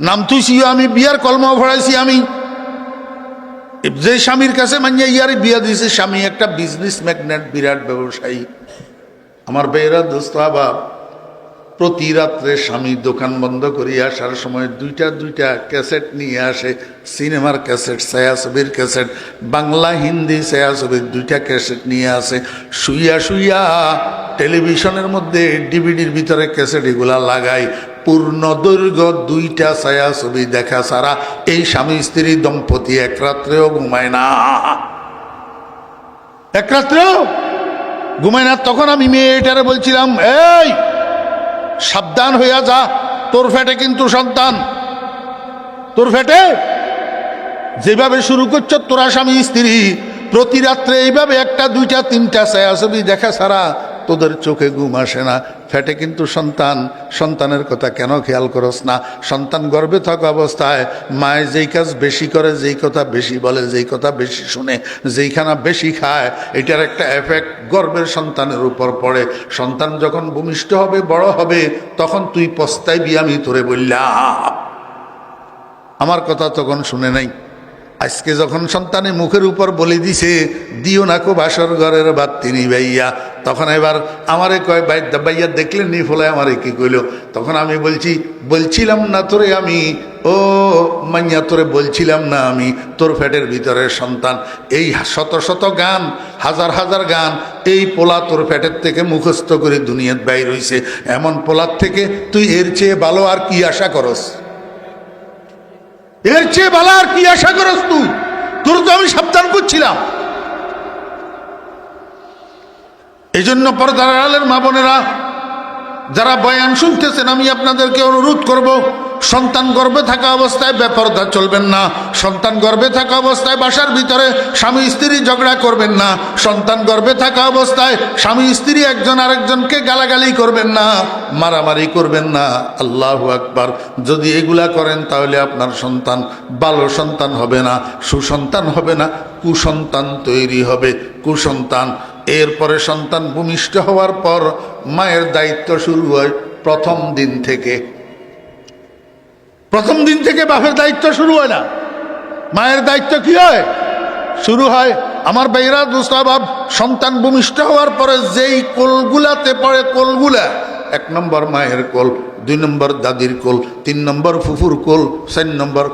নাম থুইছিও আমি, বিয়ার কলমা পড়াইছি আমি। যে স্বামীর কাছে মাইয়া ইয়ারে বিয়া দিয়েছে, স্বামী একটা বিজনেস ম্যাগনেট, বিরাট ব্যবসায়ী। আমার বেয়েরা দোস্ত বাবা, প্রতি রাত্রে স্বামী দোকান বন্ধ করিয়া আসার সময় দুইটা ক্যাসেট নিয়ে আসে, সিনেমার ক্যাসেট, ছায়াছবির ক্যাসেট, বাংলা হিন্দি ছায়াছবির 2টা ক্যাসেট নিয়ে আসে। শুইয়া টেলিভিশনের মধ্যে ডিভিডির ভিতরে ক্যাসেট এগুলা লাগায়। পূর্ণ দৈর্ঘ্য 2টা ছায়াছবি দেখা ছাড়া এই স্বামী স্ত্রী দম্পতি এক রাত্রেও ঘুমায় না, এক রাত্রেও ঘুমায় না। তখন আমি মেয়েটারে বলছিলাম, এই সাবধান হইয়া যা, তোর ফেটে কিন্তু সন্তান, তোর ফেটে যেভাবে শুরু করছ তোরা স্বামী স্ত্রী, প্রতি রাত্রে এইভাবে 1টা 2টা 3টা ছায়াছবি দেখা ছাড়া তোদের চোখে ঘুম আসে না। ফেটে কিন্তু সন্তান, সন্তানের কথা কেন খেয়াল করস না? সন্তান গর্ভে থাকা অবস্থায় মায়ে যেই কাজ বেশি করে, যেই কথা বেশি বলে, যেই কথা বেশি শুনে, যেইখানা বেশি খায়, এটার একটা এফেক্ট গর্ভের সন্তানের উপর পড়ে। সন্তান যখন ভূমিষ্ঠ হবে, বড় হবে, তখন তুই পস্তাইবি আমি তোরে বললাম। আমার কথা তখন শুনে নাই। আজকে যখন সন্তানের মুখের উপর বলে দিছে দিও না কো বাসর ঘরের বাতি নি ভাইয়া, তখন এবার আমারে কয় ভাইয়া দেখলেন নি ফলে আমারে কি কইল? তখন আমি বলছিলাম না তোরে আমি, ও মাইয়া তোরে বলছিলাম না আমি তোর ফ্যাটের ভিতরে সন্তান। এই শত গান, হাজার গান এই পোলা তোর ফ্যাটের থেকে মুখস্থ করে দুনিয়ার বাইর হইছে। এমন পোলার থেকে তুই এর চেয়ে ভালো আর কি আশা করস? এর চেয়ে ভালো আর কি আশা করস তুই? তোর তো আমি সাবধান করছিলাম। এই জন্য পর্দার আড়ালের মা বোনেরা যারা বয়ান শুনতেছেন, আমি আপনাদেরকে অনুরোধ করব, সন্তান গর্ভে থাকা অবস্থায় বেপরদা চলবেন না। সন্তান গর্ভে থাকা অবস্থায় বাসার ভিতরে স্বামী স্ত্রী ঝগড়া করবেন না। সন্তান গর্ভে থাকা অবস্থায় স্বামী স্ত্রী একজন আরেকজনকে গালাগালি করবেন না, মারামারি করবেন না। আল্লাহু আকবার। যদি এগুলা করেন তাহলে আপনার সন্তান ভালো সন্তান হবে না, সুসন্তান হবে না, কুসন্তান তৈরি হবে, কুসন্তান। এরপরে সন্তান ভূমিষ্ঠ হওয়ার পর মায়ের দায়িত্ব শুরু হয় প্রথম দিন থেকে। প্রথম দিন থেকে বাপের দায়িত্ব শুরু হয় না, মায়ের দায়িত্ব কি হয়? শুরু হয়। আমার ভাইরা দুস্তাবাব, সন্তান ভূমিষ্ঠ হওয়ার পরে যেই কোলগুলাতে পড়ে, কোলগুলা 1 নম্বর মায়ের কোল, 2 নম্বর দাদির কোল, 3 নম্বর ফুফুর কোল, 4 নম্বর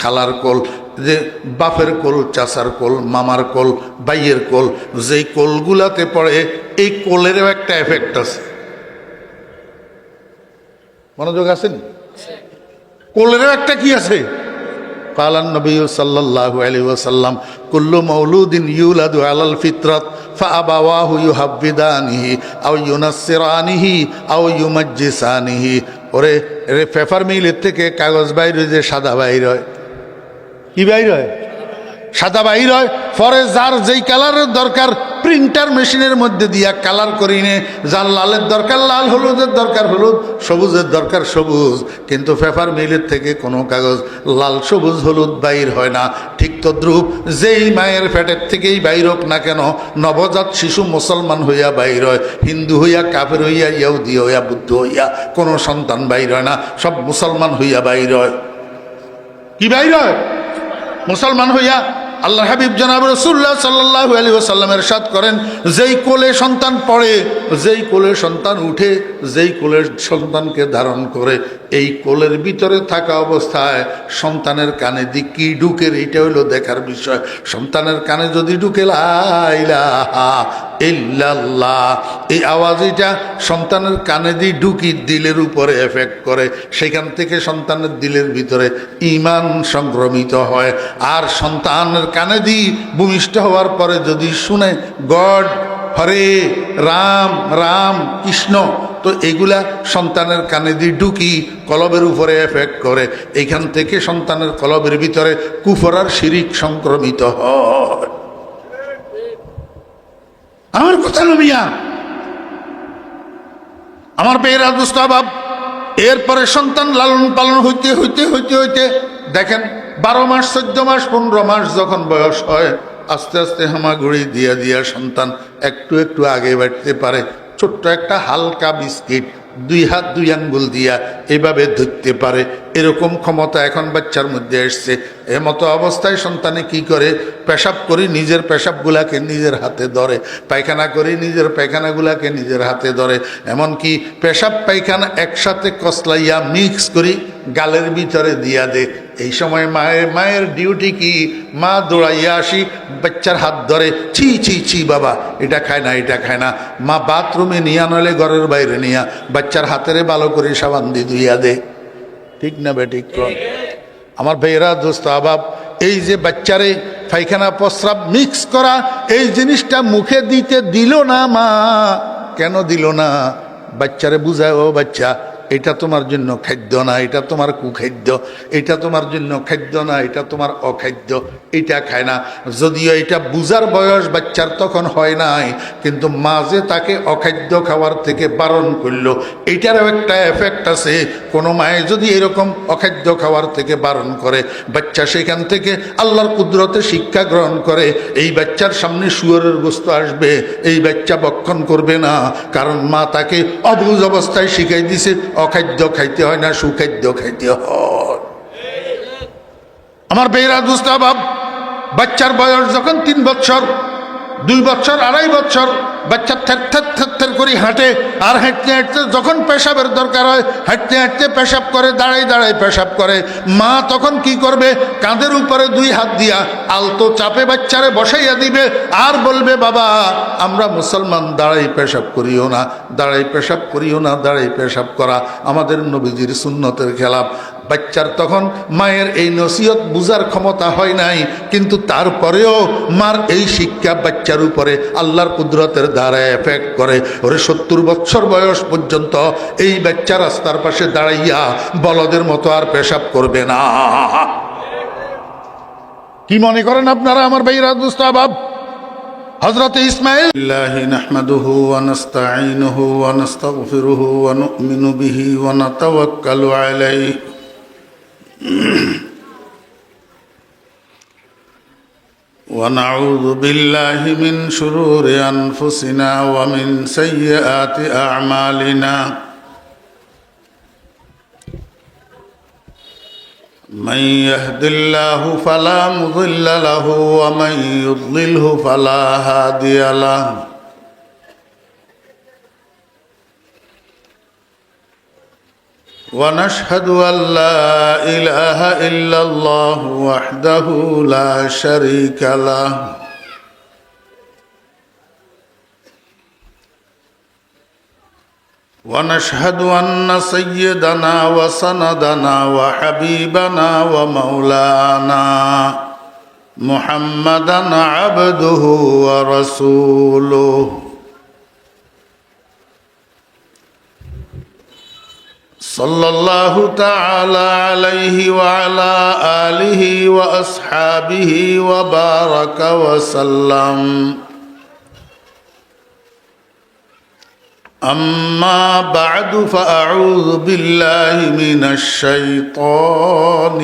খালার কোল, যে বাপের কোল, চাচার কোল, মামার কোল, ভাইয়ের কোল, যেই কোলগুলাতে পড়ে এই কোলেরও একটা এফেক্ট আছে। মনোযোগ আছেন? কোলেরও একটা কি আছে? কালান নবী সাল্লাল্লাহু আলাইহি ওয়াসাল্লাম কুল্লু মাউলুদিন ইউলাদু আলাল ফিতরাত ফাআবাওয়াহু ইউহাব্বিদানিহি আও ইউনাসসিরানিহি আও ইউমাজ্জিসানিহি। ওরে পেপার মিলের থেকে কাগজ বাইর হয়, যে সাদা বাইর হয়। কি বাইর হয়? সাদা বাইর হয়। পরে যার যেই কালারের দরকার প্রিন্টার মেশিনের মধ্যে দিয়া কালার করি নে, যার লালের দরকার লাল, হলুদের দরকার হলুদ, সবুজের দরকার সবুজ। কিন্তু পেপার মিলের থেকে কোনো কাগজ লাল, সবুজ, হলুদ বাইর হয় না। ঠিক তদ্রূপ যেই মায়ের পেটের থেকেই বাইর হোক না কেন, নবজাত শিশু মুসলমান হইয়া বাইর হয়, হিন্দু হইয়া, কাফের হইয়া, ইহুদি হইয়া, বুদ্ধ হইয়া, কোনো সন্তান বাইর হয় না, সব মুসলমান হইয়া বাইর হয়। কি বাইর হয়? মুসলমান হইয়া। আল্লাহ হাবিব জনাব রাসূলুল্লাহ সাল্লাল্লাহু আলাইহি ওয়াসাল্লাম ইরশাদ করেন, যেই কোলে সন্তান পড়ে, যেই কোলে সন্তান উঠে, যেই কোলের সন্তানকে ধারণ করে, এই কোলের ভিতরে থাকা অবস্থায় সন্তানের কানে দি কি ঢুকে, এইটা হইলো দেখার বিষয়। সন্তানের কানে যদি ঢুকে লা ইলাহা ইল্লাল্লাহ, এই আওয়াজ এটা সন্তানের কানে দিয়ে ঢুকি দিলের উপরে এফেক্ট করে, সেখান থেকে সন্তানের দিলের ভিতরে ঈমান সংক্রমিত হয়। আর সন্তানের কানে দিয়ে ভূমিষ্ঠ হওয়ার পরে যদি শুনে গড, হরে রাম, রাম কৃষ্ণ, তো এগুলা সন্তানের কানে দিয়ে ঢুকি কলবের উপরে এফেক্ট করে। এইখান থেকে সন্তানের কলবের ভিতরে কুফর আর শিরিক সংক্রমিত হয়। আমার কথা নবিয়া, আমার বেয়েরা দুস্তাবাব, এরপরে সন্তান লালন পালন হইতে হইতে হইতে হইতে দেখেন 12 মাস, 14 মাস, 15 মাস যখন বয়স হয়, আস্তে আস্তে হামাগুড়ি দিয়া দিয়া সন্তান একটু একটু আগে বাড়তে পারে। ছোট্ট একটা হালকা বিস্কিট 2 হাত 2 আঙ্গুল দিয়া এভাবে ধরতে পারে, এরকম ক্ষমতা এখন বাচ্চার মধ্যে এসছে। এমতো অবস্থায় সন্তানে কি করে? পেশাব করি নিজের পেশাবগুলাকে নিজের হাতে ধরে, পায়খানা করি নিজের পায়খানাগুলাকে নিজের হাতে ধরে, এমনকি পেশাব পায়খানা একসাথে কসলাইয়া মিক্স করি গালের ভিতরে দিয়া দে। এই সময় মায়ের ডিউটি কি? মা দৌড়াইয়া আসি, বাচ্চার হাত ধরে, ছি ছি ছি বাবা, এটা খায় না, এটা খায় না। মা বাথরুমে নিয়া, নইলে ঘরের বাইরে নিয়া বাচ্চার হাতেরে ভালো করে সাবান দিয়ে ধুইয়া দে। ঠিক না বেঠিক? আমার ভাইয়েরা দোস্ত আবাব, এই যে বাচ্চারে পায়খানা প্রস্রাব মিক্স করা, এই জিনিসটা মুখে দিতে দিল না মা। কেন দিল না? বাচ্চারে বুঝায়, ও বাচ্চা, এটা তোমার জন্য খাদ্য না, এটা তোমার কুখাদ্য, এটা তোমার জন্য খাদ্য না, এটা তোমার অখাদ্য, এটা খায় না। যদিও এটা বুঝার বয়স বাচ্চার তখন হয় নাই, কিন্তু মাঝে তাকে অখাদ্য খাওয়ার থেকে বারণ করলো, এইটারও একটা এফেক্ট আছে। কোনো মায়ে যদি এরকম অখাদ্য খাওয়ার থেকে বারণ করে, বাচ্চা সেখান থেকে আল্লাহর কুদরতে শিক্ষা গ্রহণ করে, এই বাচ্চার সামনে শুয়োরের গোস্ত আসবে, এই বাচ্চা বক্ষণ করবে না, কারণ মা তাকে অবুঝ অবস্থায় শিখাই দিছে অখাদ্য খাইতে হয় না, সুখাদ্য খাইতে হয়। আমার বেয়েরা দুস্তাবাব, বাচ্চার বয়স যখন 3 বছর, 2 বছর, 2.5 বছর, বাচ্চা থের থের থের থের করে হাঁটে, আর হাঁটতে হাঁটতে যখন পেশাবের দরকার হয়, হাঁটতে হাঁটতে পেশাব করে, দাঁড়াই দাঁড়াই পেশাব করে। মা তখন কি করবে? কাঁধের উপরে 2 হাত দিয়া আলতো চাপে বাচ্চারে বসাইয়া দিবে, আর বলবে, বাবা আমরা মুসলমান, দাঁড়াই পেশাব করিও না, দাঁড়াই পেশাব করিও না। দাঁড়াই পেশাব করা আমাদের নবীজির সুন্নতের খেলাফ। বাচ্চার তখন মায়ের এই নসিহত বুঝার ক্ষমতা হয় নাই, কিন্তু তারপরেও মার এই শিক্ষা বাচ্চার উপরে আল্লাহর কুদরতের দ্বারা এফেক্ট করে। ওরে 70 বছর বয়স পর্যন্ত এই বাচ্চা রাস্তার পাশে দাঁড়াইয়া বলদের মতো আর পেশাব করবে না। কি মনে করেন আপনারা আমার ভাইরা দোস্ত আবাব? হযরত ইসমাঈল আল্লাহি নাহমাদুহু ওয়া নাস্তাঈনুহু ওয়া নাস্তাগফিরুহু ওয়া নু'মিনু বিহি ওয়া নাতাওয়াক্কালু আলাইহি ওয়া নাউযু বিল্লাহি মিন শুরুরি আনফুসিনা ওয়া মিন সাইয়্যাতি আ'মালিনা من يهد الله فلا مضل له ومن يضلله فلا هادي له ونشهد أن لا إله إلا الله وحده لا شريك له ونشهد أن سيدنا وسندنا وحبيبنا ومولانا محمدا عبده ورسوله صلى الله تعالى عليه وعلى آله وأصحابه وبارك وسلم أما بعد فأعوذ بالله من الشيطان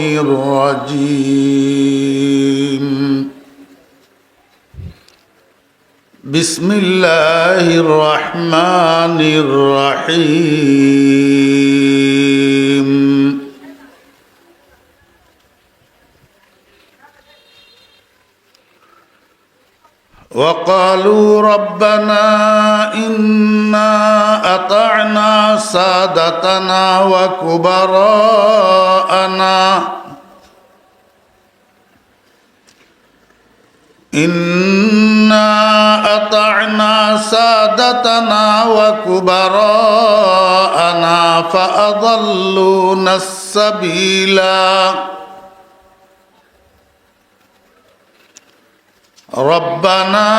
الرجيم بسم الله الرحمن الرحيم وقالوا ربنا إنا أطعنا سادتنا وكبراءنا إنا أطعنا سادتنا وكبراءنا فأضلونا السبيلا ربنا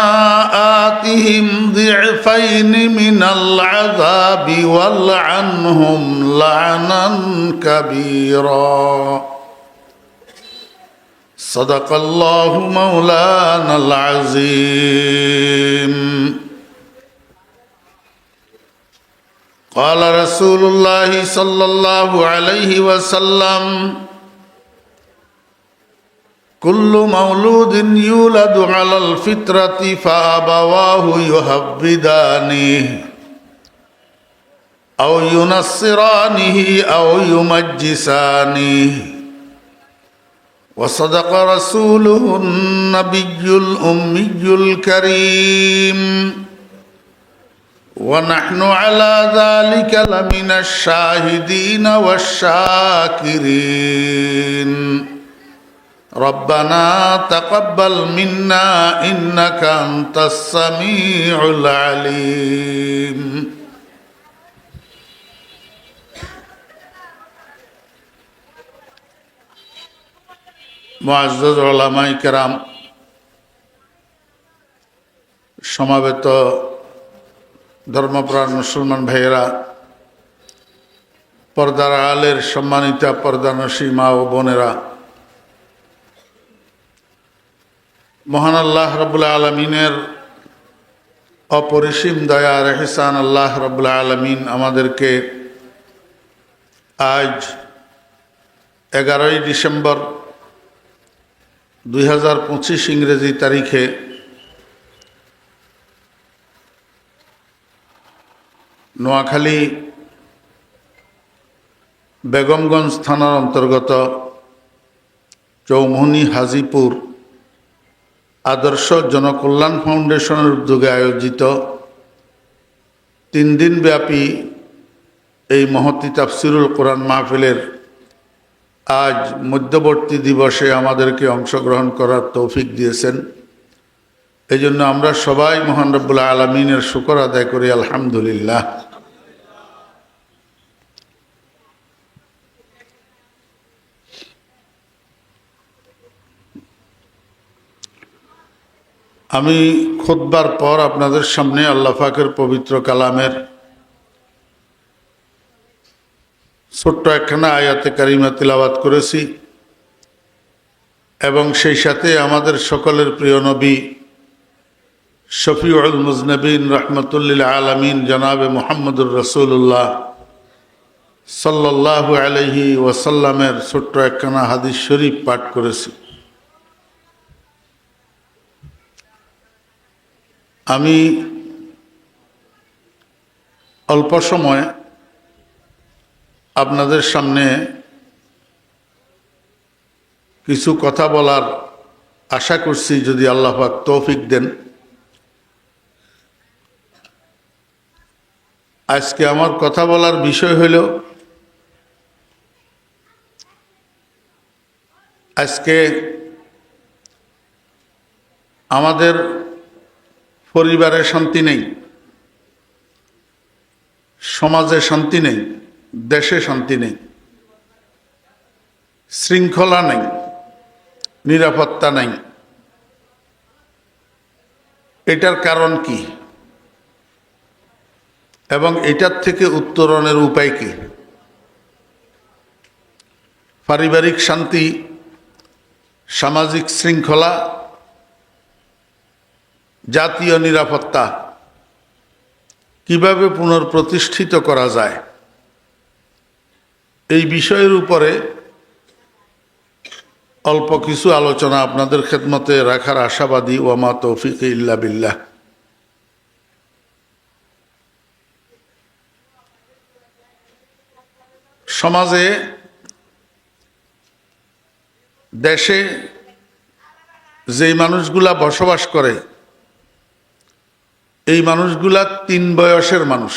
آتهم ضعفين من العذاب والعنهم لعنا كبيرا صدق الله مولانا العظيم قال رسول الله صلى الله عليه وسلم كل مولود يولد على الفطرة فأبواه يهودانه أو ينصرانه أو يمجسانه وصدق رسوله النبي الأمي الكريم ونحن على ذلك لمن الشاهدين والشاكرين ربنا تقبل منا إنك أنت السميع العليم মুআজ্জাজ উলামায়ে কেরাম, সমাবেত ধর্মপ্রাণ মুসলমান ভাইয়েরা, পর্দার আড়ালের সম্মানিতা পর্দানশী মা ও বোনেরা, মহান আল্লাহ রাব্বুল আলামিনের অপরিসীম দয়া আর ইহসান আল্লাহ রাব্বুল আলামিন আমাদেরকে আজ 11ই ডিসেম্বর 2025 ইংরেজি তারিখে নোয়াখালী বেগমগঞ্জ থানার অন্তর্গত চৌমুহনী হাজিপুর আদর্শ জনকল্যাণ ফাউন্ডেশনের উদ্যোগে আয়োজিত 3 দিনব্যাপী এই মহতী তাফসিরুল কোরআন মাহফিলের আজ মধ্যবর্তী দিবসে আমাদেরকে অংশগ্রহণ করার তৌফিক দিয়েছেন। এই জন্য আমরা সবাই মহান রব্বুল আলামিনের শুকর আদায় করি, আলহামদুলিল্লাহ। আমি খুতবার পর আপনাদের সামনে আল্লাহ পাকের পবিত্র কালামের ছোট্ট একখানা আয়াতে কারিমা তিলাওয়াত করেছি এবং সেই সাথে আমাদের সকলের প্রিয় নবী শফিউল মুজনবিন রহমতুল্লিল আলমিন জনাবে মুহাম্মদুর রাসূলুল্লাহ সাল্লাল্লাহু আলাইহি ওয়াসাল্লামের ছোট্ট একখানা হাদিস শরীফ পাঠ করেছি। আমি অল্প সময় আপনাদের সামনে কিছু কথা বলার আশা করছি, যদি আল্লাহ পাক তৌফিক দেন। আজকে আমার কথা বলার বিষয় হইল, আজকে আমাদের পরিবারে শান্তি নেই, সমাজে শান্তি নেই, দেশে শান্তি নেই, শৃঙ্খলা নেই, নিরাপত্তা নেই। এটার কারণ কি এবং এটার থেকে উত্তরণের উপায় কি? পারিবারিক শান্তি, সামাজিক শৃঙ্খলা, জাতীয় নিরাপত্তা কিভাবে পুনঃপ্রতিষ্ঠিত করা যায়, এই বিষয়ের উপরে অল্প কিছু আলোচনা আপনাদের খেদমতে রাখার আশাবাদী। ওয়ামা তৌফিক ইল্লা বিল্লাহ। সমাজে, দেশে যেই মানুষগুলা বসবাস করে, এই মানুষগুলা তিন বয়সের মানুষ।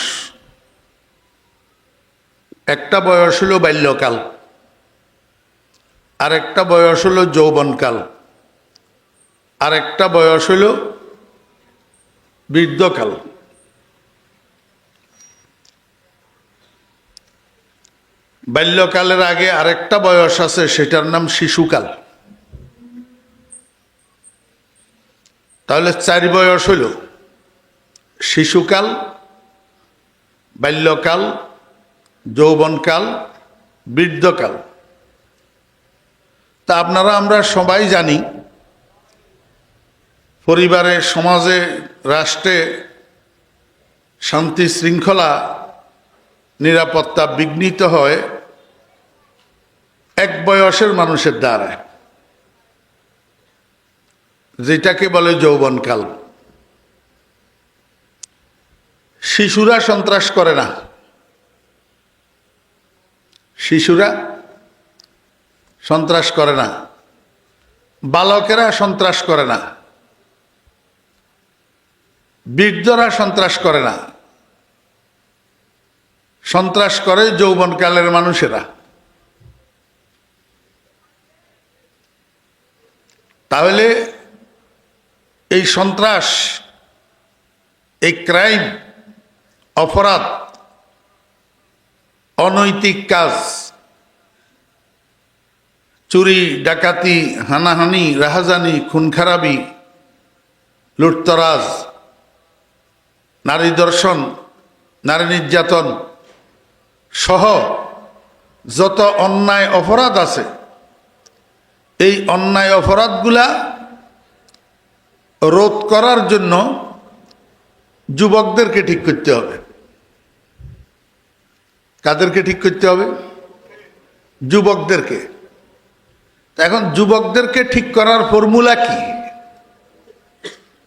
একটা বয়স হলো বাল্যকাল, আর একটা বয়স হলো যৌবনকাল, আর একটা বয়স হলো বৃদ্ধকাল। বাল্যকালের আগে আরেকটা বয়স আছে, সেটার নাম শিশুকাল। তাহলে 4 বয়স হইল: শিশুকাল, বাল্যকাল, যৌবনকাল, বৃদ্ধকাল। তা আপনারা আমরা সবাই জানি, পরিবারে, সমাজে, রাষ্ট্রে শান্তি শৃঙ্খলা নিরাপত্তা বিঘ্নিত হয় এক বয়সের মানুষের দ্বারা, যেটাকে বলে যৌবনকাল। শিশুরা সন্ত্রাস করে না, শিশুরা সন্ত্রাস করে না, বালকেরা সন্ত্রাস করে না, বৃদ্ধরা সন্ত্রাস করে না, সন্ত্রাস করে যৌবনকালের মানুষেরা। তাহলে এই সন্ত্রাস, এই ক্রাইম, অপরাধ, অনৈতিক কাজ, চুরি, ডাকাতি, হানাহানি, রাহাজানি, খুনখারাবি, লুটতরাজ, নারী ধর্ষণ, নারী নির্যাতন সহ যত অন্যায় অপরাধ আছে, এই অন্যায় অপরাধগুলা রোধ করার জন্য যুবকদেরকে ঠিক করতে হবে। কাদেরকে ঠিক করতে হবে? যুবকদেরকে। এখন যুবকদেরকে ঠিক করার ফর্মুলা কি?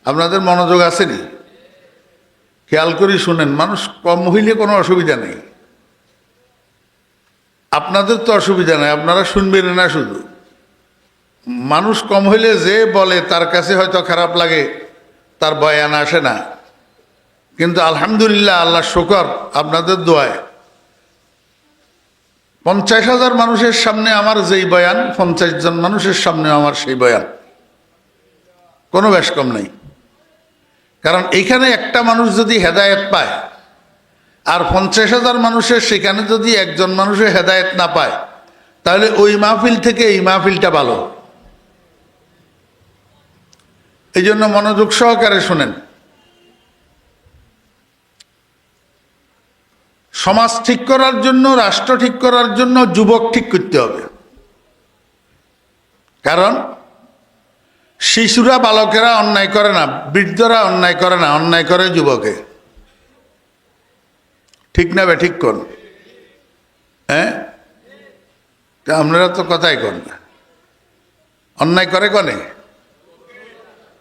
আপনাদের মনোযোগ আসেনি? খেয়াল করে শুনেন। মানুষ কম হইলে কোনো অসুবিধা নেই, আপনাদের তো অসুবিধা নেই, আপনারা শুনবেন না। শুধু মানুষ কম হইলে যে বলে তার কাছে হয়তো খারাপ লাগে, তার বয়ান আসে না। কিন্তু আলহামদুলিল্লাহ, আল্লাহ শুকর, আপনাদের দোয়ায় 50,000 মানুষের সামনে আমার যেই বয়ান, 50 জন মানুষের সামনে আমার সেই বয়ান, কোনো বেশ কম নেই। কারণ এইখানে একটা মানুষ যদি হেদায়েত পায়, আর 50,000 মানুষের সেখানে যদি একজন মানুষের হেদায়েত না পায়, তাহলে ওই মাহফিল থেকে এই মাহফিলটা ভালো। এই জন্য মনোযোগ সহকারে শোনেন। সমাজ ঠিক করার জন্য, রাষ্ট্র ঠিক করার জন্য যুবক ঠিক করতে হবে। কারণ শিশুরা, বালকেরা অন্যায় করে না, বৃদ্ধরা অন্যায় করে না, অন্যায় করে যুবকে। ঠিক না বে ঠিক কোন? হ্যাঁ, আপনারা তো কথাই কন না। অন্যায় করে কনে?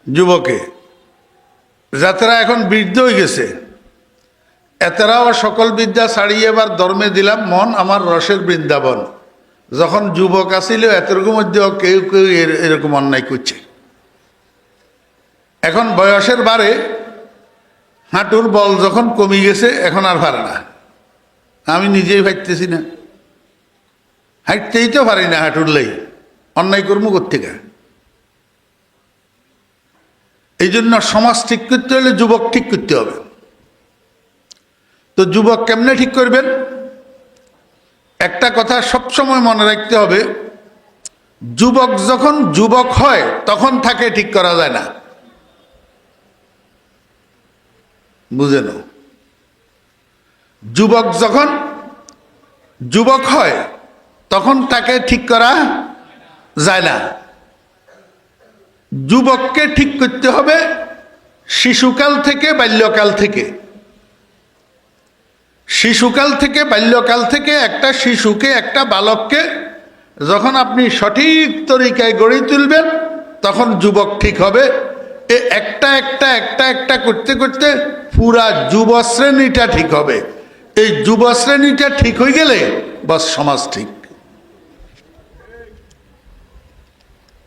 যুবকে। যাতেরা এখন বৃদ্ধ হয়ে গেছে, এতেরাও সকল বিদ্যা ছাড়িয়ে এবার ধর্মে দিলাম মন আমার রসের বৃন্দাবন। যখন যুবক আসিল এতরকম মধ্যেও কেউ কেউ এরকম অন্যায় করছে। এখন বয়সের বারে হাঁটুর বল যখন কমে গেছে, এখন আর পারে না। আমি নিজেই হাঁটতেছি না, হাঁটতেই তো পারি না, হাঁটুর লেই অন্যায় কর্ম কোত্থেকে? এই জন্য সমাজ ঠিক করতে হলে যুবক ঠিক করতে হবে। তো যুবক কেমনে ঠিক করবেন? একটা কথা সবসময় মনে রাখতে হবে, যুবক যখন যুবক হয় তখন তাকে ঠিক করা যায় না। বুঝেন? যুবক যখন যুবক হয় তখন তাকে ঠিক করা যায় না। যুবককে ঠিক করতে হবে শিশুকাল থেকে, বাল্যকাল থেকে। শিশুকাল থেকে, বাল্যকাল থেকে একটা শিশুকে, একটা বালককে যখন আপনি সঠিক তরিকায় গড়ে তুলবেন তখন যুবক ঠিক হবে। একটা একটা একটা একটা করতে করতে পুরা যুব শ্রেণীটা ঠিক হবে। এই যুব শ্রেণীটা ঠিক হয়ে গেলে বস সমাজ ঠিক।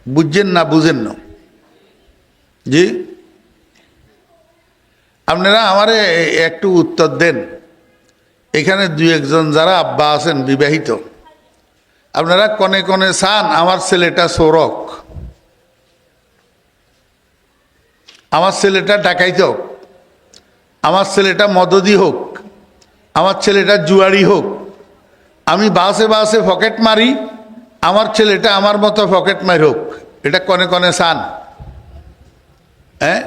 বুঝছেন না? বুঝেন না? জি, আপনারা আমারে একটু উত্তর দেন। এখানে দুই একজন যারা আব্বা আছেন বিবাহিত, আপনারা কনে কনে চান আমার ছেলেটা চোরক, আমার ছেলেটা ডাকাইত হোক, আমার ছেলেটা মদদি হোক, আমার ছেলেটা জুয়ারি হোক, আমি বাসে বাসে পকেট মারি, আমার ছেলেটা আমার মতো পকেট মার হোক। এটা কনে কনে চান? হ্যাঁ,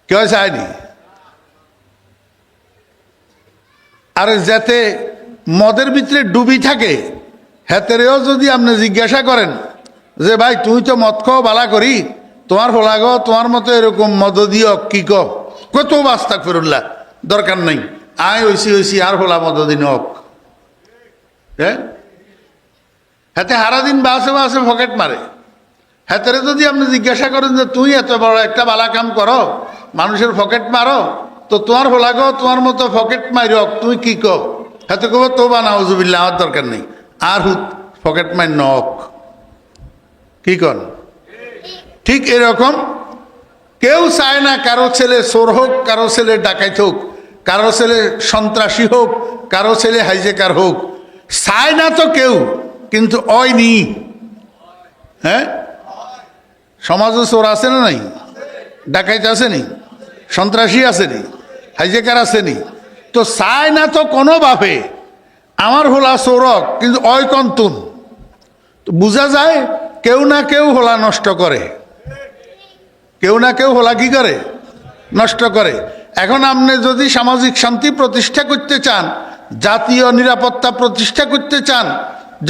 কেউ চায়নি? আর যাতে মদের ভিতরে ডুবি থাকে, হেতেরেও যদি আপনি জিজ্ঞাসা করেন যে ভাই তুই তো মদ খাও বালা করি, তোমার হোলা গো তোমার মতো এরকম মদ দিও কি কত বাস্তা ফেরুল্লাহ দরকার নেই, আয় হইছি আর হোলা মদ দিন হোক। হ্যাঁ, হাতে হারাদিন বাসে বাসে পকেট মারে। হাতেরে যদি আপনি জিজ্ঞাসা করেন যে তুই এত বড় একটা বালা কাম করো, মানুষের পকেট মারো, তো তোমার হোলা গো তোমার মতো পকেট মারি হোক, তুই কি কো? হাতে কব তো বা নাউজুবিল্লাহ, আমার দরকার নেই, আর পকেট মার নক। কি কন? ঠিক এরকম কেউ চায় না কারো ছেলে চোর হোক, কারো ছেলে ডাকাইত হোক, কারো ছেলে সন্ত্রাসী হোক, কারো ছেলে হাইজেকার হোক। চায় না তো কেউ, কিন্তু ওই নি। হ্যাঁ, সমাজে চোর আছে না নাই? ডাকাইত আসেনি? সন্ত্রাসী আসেনি? হাইজেকার আসেনি? তো চায় না তো কোনো বাপে আমার হোলা চোরক, কিন্তু ওই কন্তুন বুঝা যায় কেউ না কেউ হোলা নষ্ট করে, কেউ না কেউ হোলা কি করে? নষ্ট করে। এখন আপনি যদি সামাজিক শান্তি প্রতিষ্ঠা করতে চান, জাতীয় নিরাপত্তা প্রতিষ্ঠা করতে চান,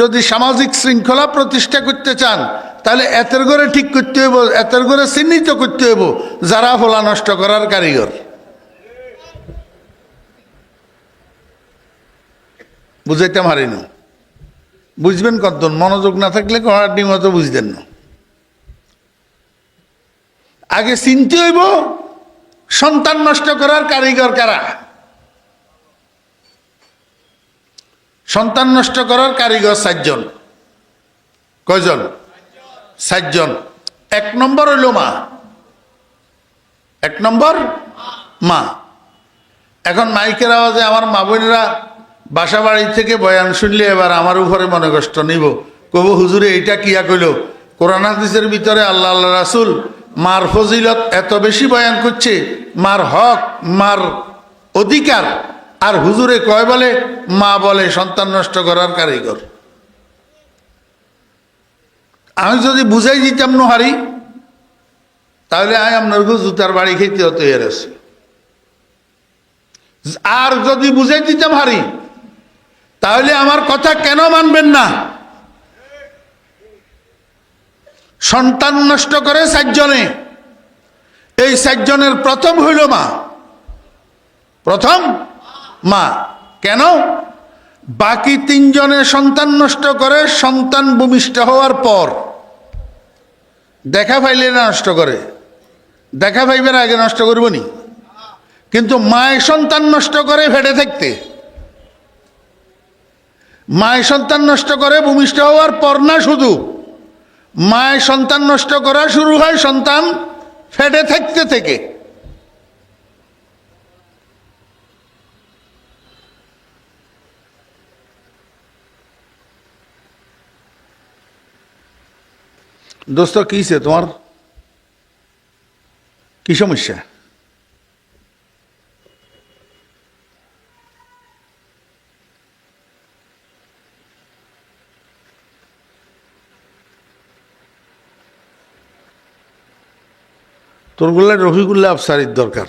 যদি সামাজিক শৃঙ্খলা প্রতিষ্ঠা করতে চান, তাহলে এতের করে ঠিক করতে হইব, এতের করে চিহ্নিত করতে হইব যারা হোলা নষ্ট করার কারিগর। বুঝাইতে পারি না? বুঝবেন কত? মনোযোগ না থাকলে কড়াটি মতো বুঝতেন না। আগে চিনতে হইব সন্তান নষ্ট করার কারিগর কারা। সন্তান নষ্ট করার কারিগর 4 জন। কয়জন? 4 জন। 1 নম্বর হইল মা। 1 নম্বর মা। এখন মাইকের আওয়াজে আমার মা বোনেরা বাসা বাড়ি থেকে বয়ান শুনলে এবার আমার উপরে মনে কষ্ট নিব, কব হুজুরে এইটা কিয়া কইল? কোরআন হাদিসের ভিতরে আল্লাহ আল্লাহ রাসূল মার ফজিলত এত বেশি বয়ান করছে, মার হক, মার অধিকার, আর হুজুরে কয় বলে মা বলে সন্তান নষ্ট করার কারিগর। আমি যদি বুঝাই দিতাম নহারি, তাহলে আয় আপনার জুতার বাড়ি খেতে হতো এর আছে। আর যদি বুঝাই দিতাম হারি, তাহলে আমার কথা কেন মানবেন না? সন্তান নষ্ট করে 4 জনে, এই 4 জনের প্রথম হইল মা, প্রথম মা। কেন? বাকি 3 জনে সন্তান নষ্ট করে সন্তান ভূমিষ্ঠ হওয়ার পর। দেখা পাইলে না নষ্ট করে, দেখা পাইবার আগে নষ্ট করব নি? কিন্তু মায়ের সন্তান নষ্ট করে ফেটে থাকতে, মায়ের সন্তান নষ্ট করে ভূমিষ্ঠ হওয়ার পর না, শুধু মায়ের সন্তান নষ্ট করা শুরু হয় সন্তান ফেটে থাকতে থেকে। দোস্ত কিছে তোমার, কি সমস্যা? তোরগুলা রফিকুল্লাহ আফসারির দরকার।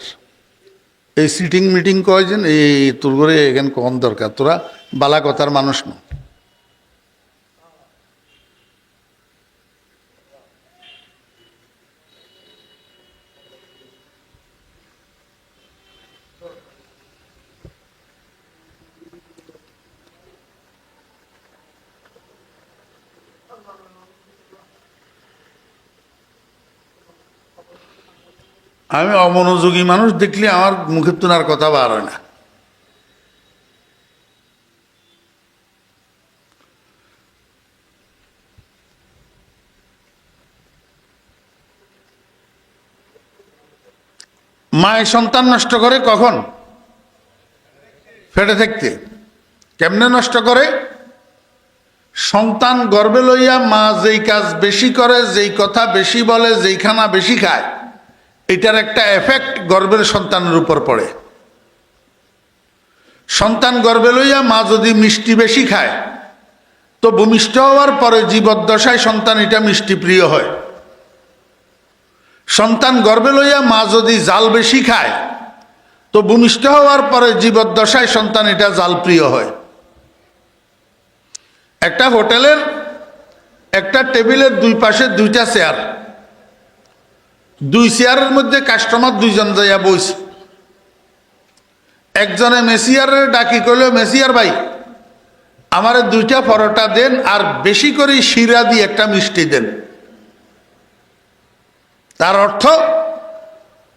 এই সিটিং মিটিং কয়জন, এই তোরগুলো এখানে কম দরকার। তোরা বালা কথার মানুষ না। আমি অমনোযোগী মানুষ দেখলে আমার মুখের তোনার কথা বার হয় না। মায়ের সন্তান নষ্ট করে কখন? ফেটে থাকতে। কেমনে নষ্ট করে? সন্তান গর্ভে লইয়া মা যেই কাজ বেশি করে, যেই কথা বেশি বলে, যেই খানা বেশি খায়, এটার একটা এফেক্ট গর্ভের সন্তানের উপর পড়ে। সন্তান গর্ভে লইয়া মা যদি মিষ্টি বেশি খায়, তো ভূমিষ্ঠ হওয়ার পরে জীবদ্দশায় সন্তান এটা মিষ্টি প্রিয় হয়। সন্তান গর্ভে লইয়া মা যদি জাল বেশি খায়, তো ভূমিষ্ঠ হওয়ার পরে জীবদ্দশায় সন্তান এটা জাল প্রিয় হয়। একটা হোটেলের একটা টেবিলের 2 পাশে 2টা চেয়ার, 2 চেয়ারের মধ্যে কাস্টমার 2 জন যাইয়া বইছে। একজনে মেসিয়ারের ডাকি কইল, মেসিয়ার ভাই আমারে 2টা পরোটা দেন, আর বেশি করে শিরা দিয়ে একটা মিষ্টি দেন। তার অর্থ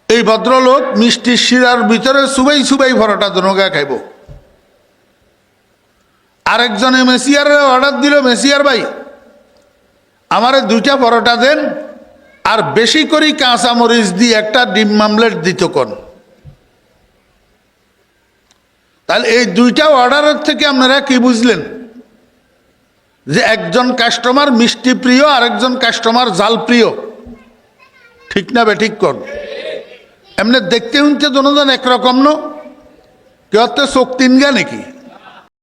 এই ভদ্রলোক মিষ্টি শিরার ভিতরে সুবাই সুবাই পরোটা দোনোগা খাইব। আরেকজনে মেসিয়ারের অর্ডার দিল, মেসিয়ার ভাই আমারে 2টা পরোটা দেন, আর বেশি করে কাঁচা মরিচ দিয়ে একটা ডিম মামলেট দিত কোন। তাহলে এই 2টা অর্ডারের থেকে আপনারা কি বুঝলেন? যে একজন কাস্টমার মিষ্টি প্রিয়, আরেকজন কাস্টমার জাল প্রিয়। ঠিক না বে ঠিক কর? এমনি দেখতে শুনতে দুজন একরকম ন, কেউ তো চোখ 3 গা নাকি?